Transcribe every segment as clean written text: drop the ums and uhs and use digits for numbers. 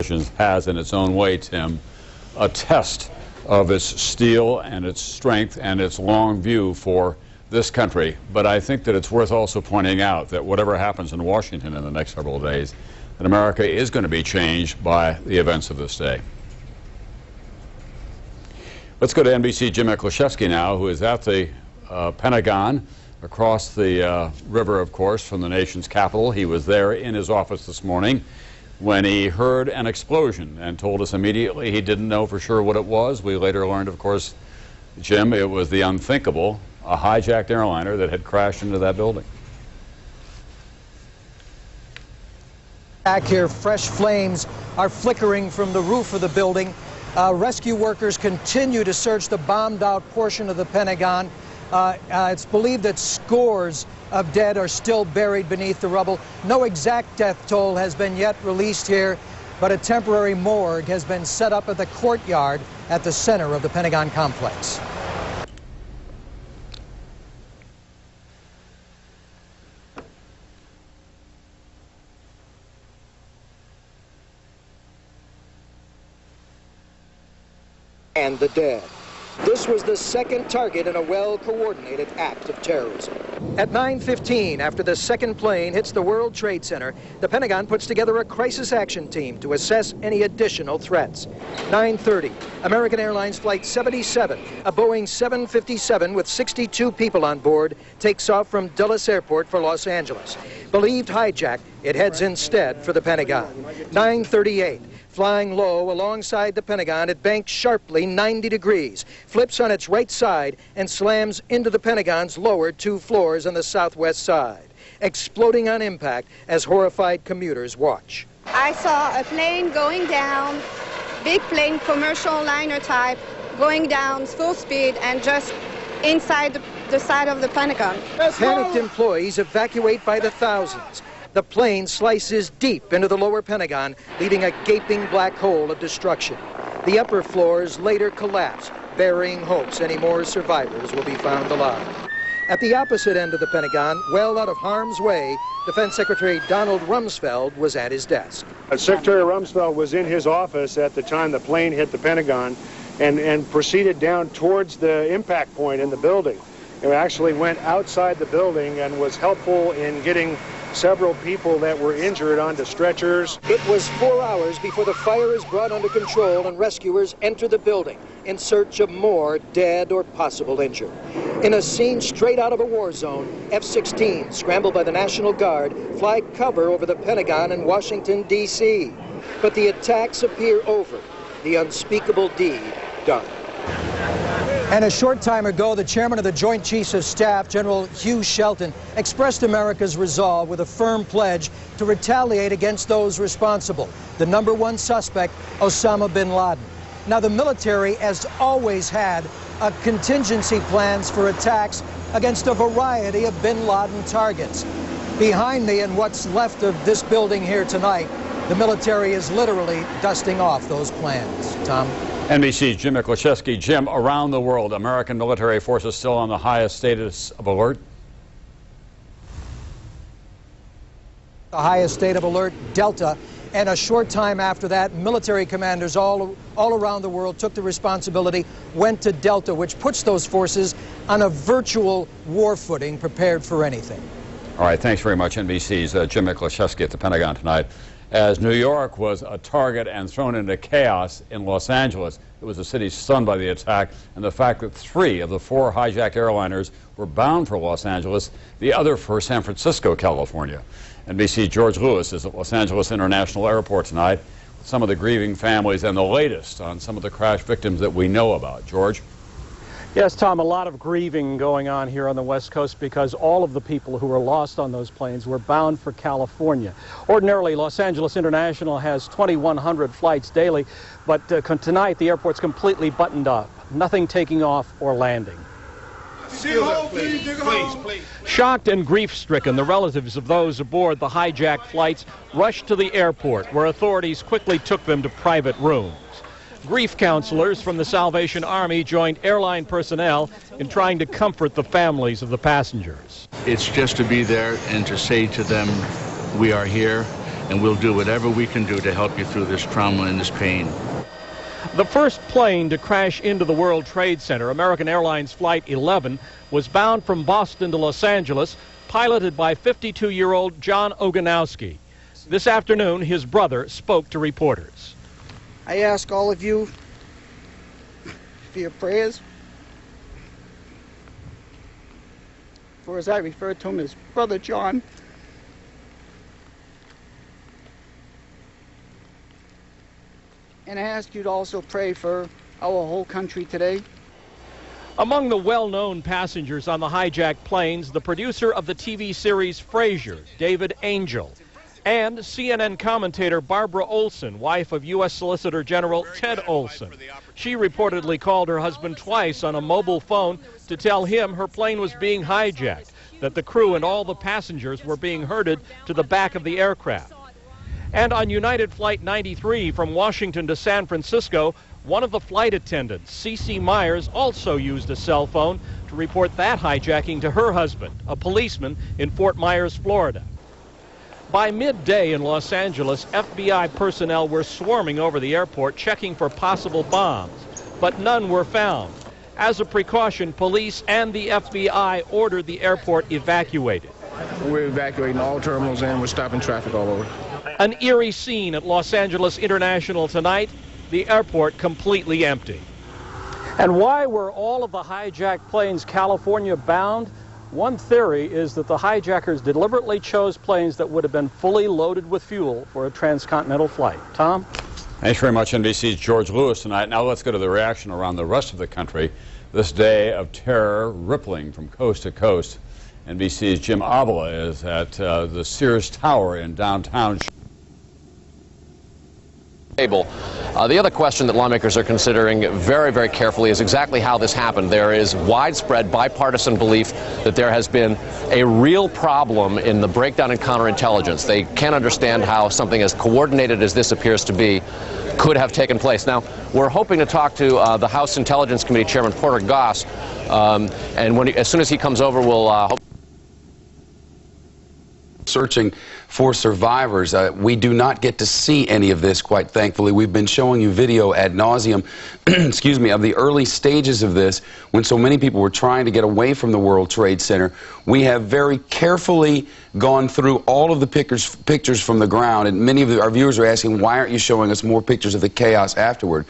explosions has, in its own way, Tim, a test of its steel and its strength and its long view for this country. But I think that it's worth also pointing out that whatever happens in Washington in the next several days, that America is going to be changed by the events of this day. Let's go to NBC's Jim Miklaszewski now, who is at the Pentagon, across the river, of course, from the nation's capital. He was there in his office this morning when he heard an explosion and told us immediately he didn't know for sure what it was. We later learned, of course, Jim, it was the unthinkable, a hijacked airliner that had crashed into that building. Back here, fresh flames are flickering from the roof of the building. Rescue workers continue to search the bombed-out portion of the Pentagon. It's believed that scores of dead are still buried beneath the rubble. No exact death toll has been yet released here, but a temporary morgue has been set up at the courtyard at the center of the Pentagon complex. And the dead. This was the second target in a well-coordinated act of terrorism. At 9:15, after the second plane hits the World Trade Center, the Pentagon puts together a crisis action team to assess any additional threats. 9:30, American Airlines Flight 77, a Boeing 757 with 62 people on board, takes off from Dulles Airport for Los Angeles. Believed hijacked, it heads instead for the Pentagon. 9:38. Flying low alongside the Pentagon, it banks sharply 90 degrees, flips on its right side, and slams into the Pentagon's lower 2 floors on the southwest side, exploding on impact as horrified commuters watch. I saw a plane going down, big plane, commercial liner type, going down full speed and just inside the side of the Pentagon. Panicked employees evacuate by the thousands. The plane slices deep into the lower Pentagon, leaving a gaping black hole of destruction. The upper floors later collapse, burying hopes any more survivors will be found alive. At the opposite end of the Pentagon, well out of harm's way, Defense Secretary Donald Rumsfeld was at his desk. Secretary Rumsfeld was in his office at the time the plane hit the Pentagon and proceeded down towards the impact point in the building. It actually went outside the building and was helpful in getting several people that were injured onto stretchers. It was 4 hours before the fire is brought under control and rescuers enter the building in search of more dead or possible injured. In a scene straight out of a war zone, F-16, scrambled by the National Guard, fly cover over the Pentagon in Washington, D.C. But the attacks appear over, the unspeakable deed done. And a short time ago, the chairman of the Joint Chiefs of Staff, General Hugh Shelton, expressed America's resolve with a firm pledge to retaliate against those responsible. The #1 suspect, Osama bin Laden. Now, the military has always had a contingency plans for attacks against a variety of bin Laden targets. Behind me and what's left of this building here tonight, the military is literally dusting off those plans. Tom? NBC's Jim Miklaszewski. Jim, around the world, American military forces still on the highest status of alert? The highest state of alert, Delta. And a short time after that, military commanders all around the world took the responsibility, went to Delta, which puts those forces on a virtual war footing, prepared for anything. All right, thanks very much, NBC's Jim Miklaszewski at the Pentagon tonight. As New York was a target and thrown into chaos in Los Angeles, it was a city stunned by the attack and the fact that 3 of the 4 hijacked airliners were bound for Los Angeles, the other for San Francisco, California. NBC George Lewis is at Los Angeles International Airport tonight with some of the grieving families and the latest on some of the crash victims that we know about. George? Yes, Tom, a lot of grieving going on here on the West Coast because all of the people who were lost on those planes were bound for California. Ordinarily, Los Angeles International has 2,100 flights daily, but tonight the airport's completely buttoned up, nothing taking off or landing. Please. Shocked and grief-stricken, the relatives of those aboard the hijacked flights rushed to the airport, where authorities quickly took them to private rooms. Grief counselors from the Salvation Army joined airline personnel in trying to comfort the families of the passengers. It's just to be there and to say to them, we are here, and we'll do whatever we can do to help you through this trauma and this pain. The first plane to crash into the World Trade Center, American Airlines Flight 11, was bound from Boston to Los Angeles, piloted by 52-year-old John Oganowski. This afternoon, his brother spoke to reporters. I ask all of you for your prayers. For as I refer to him as Brother John. And I ask you to also pray for our whole country today. Among the well-known passengers on the hijacked planes, the producer of the TV series Frasier, David Angel, and CNN commentator Barbara Olson, wife of U.S. Solicitor General Ted Olson. She reportedly called her husband twice on a mobile phone to tell him her plane was being hijacked, that the crew and all the passengers were being herded to the back of the aircraft. And on United Flight 93 from Washington to San Francisco, one of the flight attendants, Cece Myers, also used a cell phone to report that hijacking to her husband, a policeman in Fort Myers, Florida. By midday in Los Angeles, FBI personnel were swarming over the airport checking for possible bombs, but none were found. As a precaution, police and the FBI ordered the airport evacuated. We're evacuating all terminals and we're stopping traffic all over. An eerie scene at Los Angeles International tonight, the airport completely empty. And why were all of the hijacked planes California bound? One theory is that the hijackers deliberately chose planes that would have been fully loaded with fuel for a transcontinental flight. Tom? Thanks very much, NBC's George Lewis tonight. Now let's go to the reaction around the rest of the country. This day of terror rippling from coast to coast. NBC's Jim Avila is at the Sears Tower in downtown. The other question that lawmakers are considering very, very carefully is exactly how this happened. There is widespread bipartisan belief that there has been a real problem in the breakdown in counterintelligence. They can't understand how something as coordinated as this appears to be could have taken place. Now, we're hoping to talk to the House Intelligence Committee Chairman Porter Goss, and as soon as he comes over, we'll hope. Searching for survivors. We do not get to see any of this, quite thankfully. We've been showing you video ad nauseum, excuse me, of the early stages of this when so many people were trying to get away from the World Trade Center. We have very carefully gone through all of the pictures from the ground, and many of our viewers are asking, why aren't you showing us more pictures of the chaos afterward?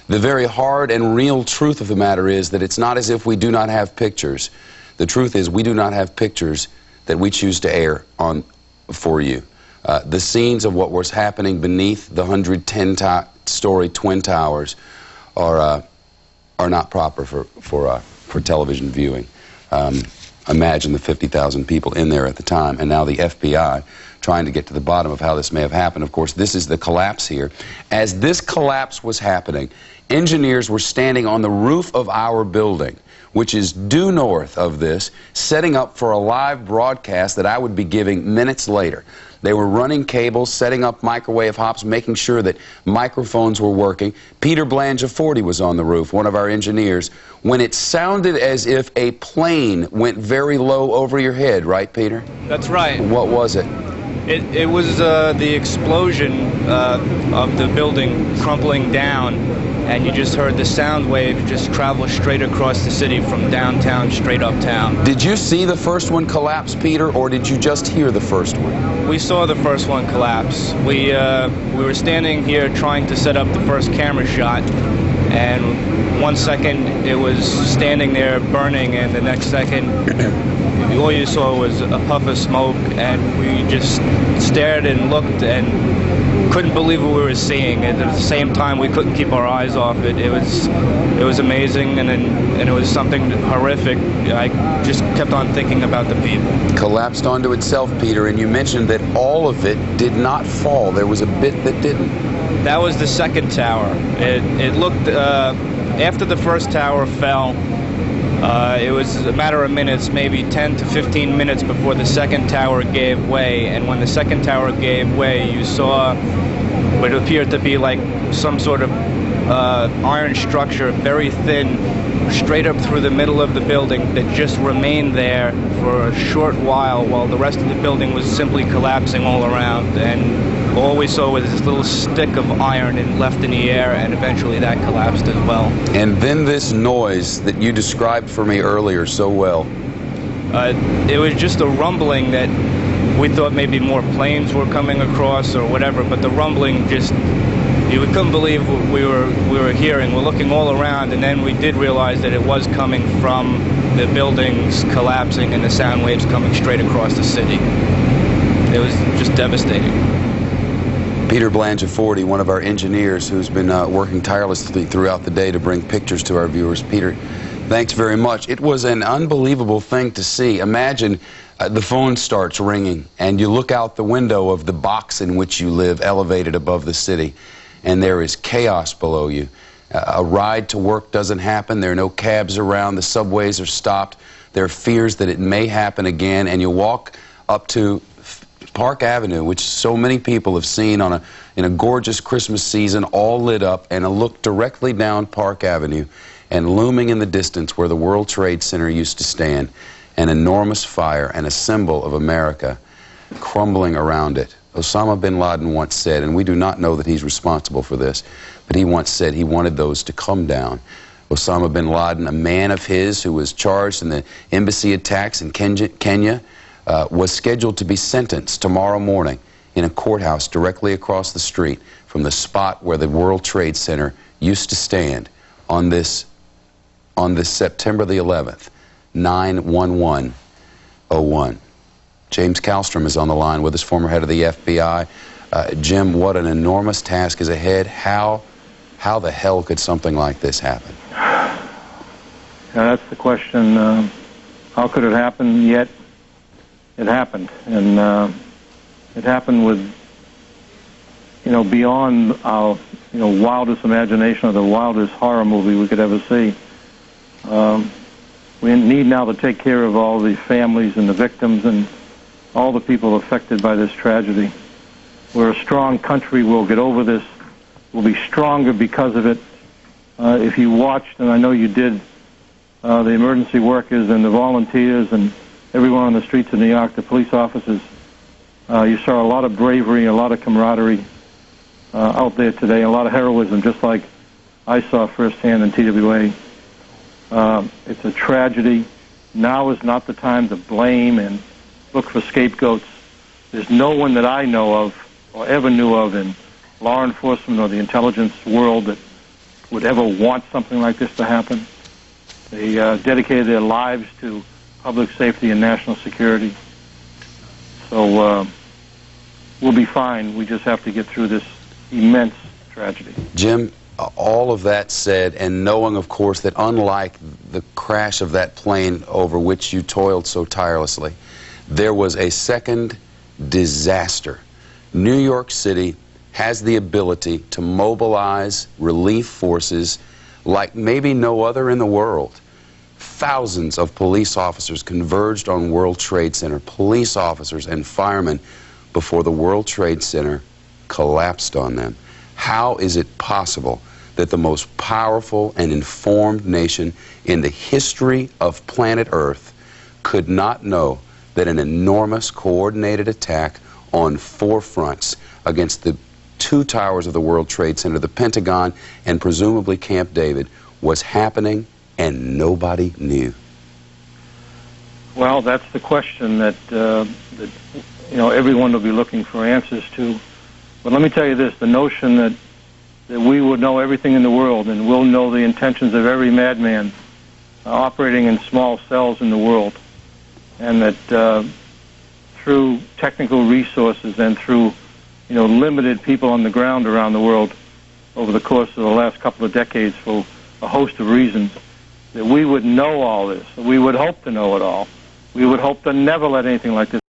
The very hard and real truth of the matter is that it's not as if we do not have pictures. The truth is we do not have pictures that we choose to air on for you. The scenes of what was happening beneath the 110-story Twin Towers are not proper for television viewing. Imagine the 50,000 people in there at the time, and now the FBI trying to get to the bottom of how this may have happened. Of course, this is the collapse here. As this collapse was happening, engineers were standing on the roof of our building, which is due north of this, setting up for a live broadcast that I would be giving minutes later. They were running cables, setting up microwave hops, making sure that microphones were working. Peter Blangiforti was on the roof, one of our engineers, when it sounded as if a plane went very low over your head, right, Peter? That's right. What was it? It was the explosion of the building crumpling down, and you just heard the sound wave just travel straight across the city from downtown straight uptown. Did you see the first one collapse, Peter, or did you just hear the first one? We saw the first one collapse. We were standing here trying to set up the first camera shot, and 1 second it was standing there burning, and the next second all you saw was a puff of smoke, and we just stared and looked and couldn't believe what we were seeing. And at the same time, we couldn't keep our eyes off it. It was amazing, and it was something horrific. I just kept on thinking about the people. Collapsed onto itself, Peter, and you mentioned that all of it did not fall. There was a bit that didn't. That was the second tower. It looked, after the first tower fell, it was a matter of minutes, maybe 10 to 15 minutes before the second tower gave way. And when the second tower gave way, you saw what appeared to be like some sort of iron structure, very thin, straight up through the middle of the building that just remained there for a short while the rest of the building was simply collapsing all around, and all we saw was this little stick of iron left in the air, and eventually that collapsed as well. And then this noise that you described for me earlier so well. It was just a rumbling that we thought maybe more planes were coming across or whatever, but the rumbling just, we couldn't believe what we were hearing. We're looking all around, and then we did realize that it was coming from the buildings collapsing and the sound waves coming straight across the city. It was just devastating. Peter Blangiforti, one of our engineers who's been working tirelessly throughout the day to bring pictures to our viewers. Peter, thanks very much. It was an unbelievable thing to see. Imagine the phone starts ringing, and you look out the window of the box in which you live, elevated above the city, and there is chaos below you. A ride to work doesn't happen. There are no cabs around. The subways are stopped. There are fears that it may happen again, and you walk up to Park Avenue, which so many people have seen in a gorgeous Christmas season, all lit up, and look directly down Park Avenue, and looming in the distance where the World Trade Center used to stand, an enormous fire and a symbol of America crumbling around it. Osama bin Laden once said, and we do not know that he's responsible for this, but he once said he wanted those to come down. Osama bin Laden, a man of his who was charged in the embassy attacks in Kenya, was scheduled to be sentenced tomorrow morning in a courthouse directly across the street from the spot where the World Trade Center used to stand on this September the 11th, 9/11/01. James Kallstrom is on the line with us, former head of the FBI. Jim, what an enormous task is ahead. How the hell could something like this happen? Yeah, that's the question. How could it happen? Yet it happened, and it happened with, beyond our, wildest imagination or the wildest horror movie we could ever see. We need now to take care of all the families and the victims and all the people affected by this tragedy. We're a strong country. We'll get over this. We'll be stronger because of it. If you watched, and I know you did, the emergency workers and the volunteers and everyone on the streets of New York, the police officers, you saw a lot of bravery, a lot of camaraderie out there today, a lot of heroism, just like I saw firsthand in TWA. It's a tragedy. Now is not the time to blame and look for scapegoats. There's no one that I know of or ever knew of in law enforcement or the intelligence world that would ever want something like this to happen. They dedicated their lives to public safety and national security. So we'll be fine. We just have to get through this immense tragedy. Jim, all of that said, and knowing, of course, that unlike the crash of that plane over which you toiled so tirelessly, there was a second disaster. New York City has the ability to mobilize relief forces like maybe no other in the world. Thousands of police officers converged on World Trade Center, police officers and firemen, before the World Trade Center collapsed on them. How is it possible that the most powerful and informed nation in the history of planet Earth could not know that an enormous coordinated attack on 4 fronts against the 2 towers of the World Trade Center, the Pentagon, and presumably Camp David, was happening and nobody knew? Well, that's the question that everyone will be looking for answers to. But let me tell you this, the notion that we would know everything in the world and we'll know the intentions of every madman operating in small cells in the world, and that through technical resources and through limited people on the ground around the world over the course of the last couple of decades for a host of reasons, that we would know all this. We would hope to know it all. We would hope to never let anything like this